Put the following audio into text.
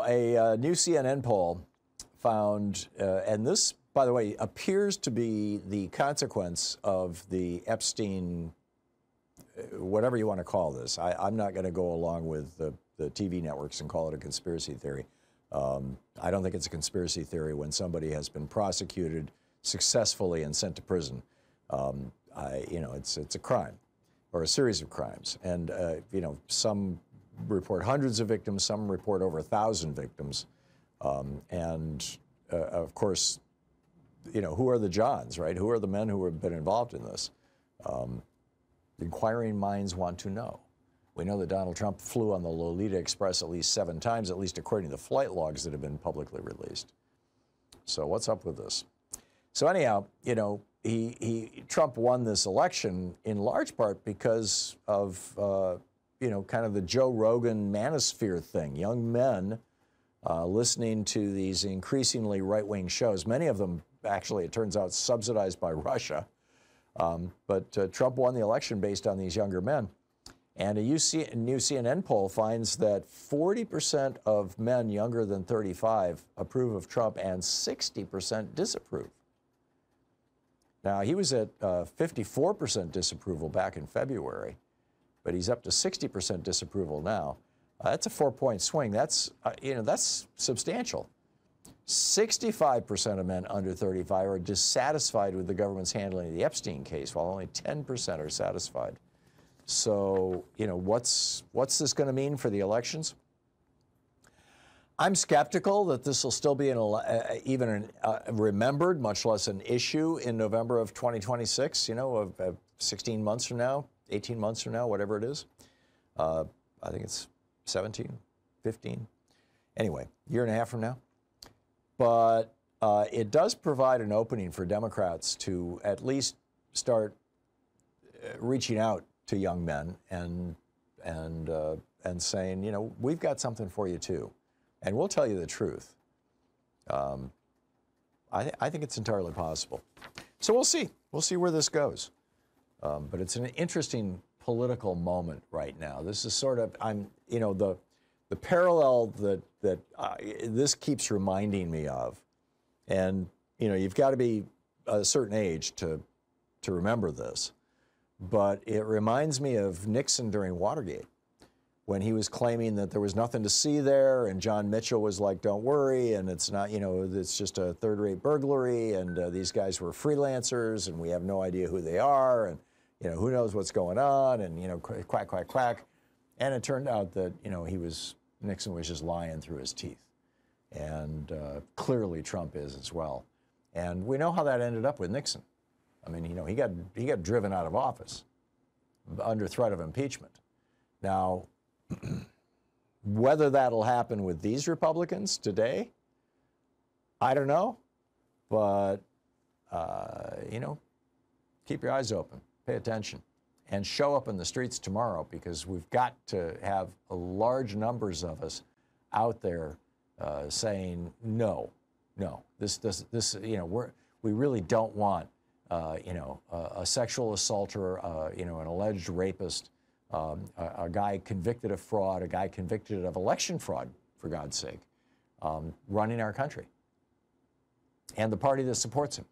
a new CNN poll found, and this, by the way, appears to be the consequence of the Epstein, whatever you want to call this. I'm not going to go along with the TV networks and call it a conspiracy theory. I don't think it's a conspiracy theory when somebody has been prosecuted successfully and sent to prison. It's a crime or a series of crimes. And, some report hundreds of victims, some report over 1,000 victims. Of course, who are the Johns, right? Who are the men who have been involved in this? Inquiring minds want to know. We know that Donald Trump flew on the Lolita Express at least 7 times, at least according to the flight logs that have been publicly released. So what's up with this? So anyhow, Trump won this election in large part because of, kind of the Joe Rogan manosphere thing. Young men listening to these increasingly right-wing shows, many of them actually, it turns out, subsidized by Russia. But Trump won the election based on these younger men. And a new CNN poll finds that 40% of men younger than 35 approve of Trump and 60% disapprove. Now, he was at 54% disapproval back in February, but he's up to 60% disapproval now. That's a 4-point swing. That's substantial. 65% of men under 35 are dissatisfied with the government's handling of the Epstein case, while only 10% are satisfied. So, what's this going to mean for the elections? I'm skeptical that this will still be remembered, much less an issue in November of 2026, of 16 months from now, 18 months from now, whatever it is. I think it's 17, 15. Anyway, year and a half from now. But it does provide an opening for Democrats to at least start reaching out to young men and saying, we've got something for you too, and we'll tell you the truth. I think it's entirely possible. So we'll see. We'll see where this goes. But it's an interesting political moment right now. This is sort of the parallel that this keeps reminding me of, and you've got to be a certain age to remember this. But it reminds me of Nixon during Watergate, when he was claiming that there was nothing to see there, and John Mitchell was like, don't worry, and it's not, it's just a third-rate burglary, and these guys were freelancers, and we have no idea who they are, and, who knows what's going on, and, quack, quack, quack. And it turned out that, Nixon was just lying through his teeth. And clearly Trump is as well. And we know how that ended up with Nixon. I mean, he got driven out of office under threat of impeachment. Now, whether that'll happen with these Republicans today, I don't know. But, keep your eyes open, pay attention, and show up in the streets tomorrow, because we've got to have large numbers of us out there saying, no, we really don't want a sexual assaulter, an alleged rapist, a guy convicted of fraud, a guy convicted of election fraud, for God's sake, running our country, and the party that supports him.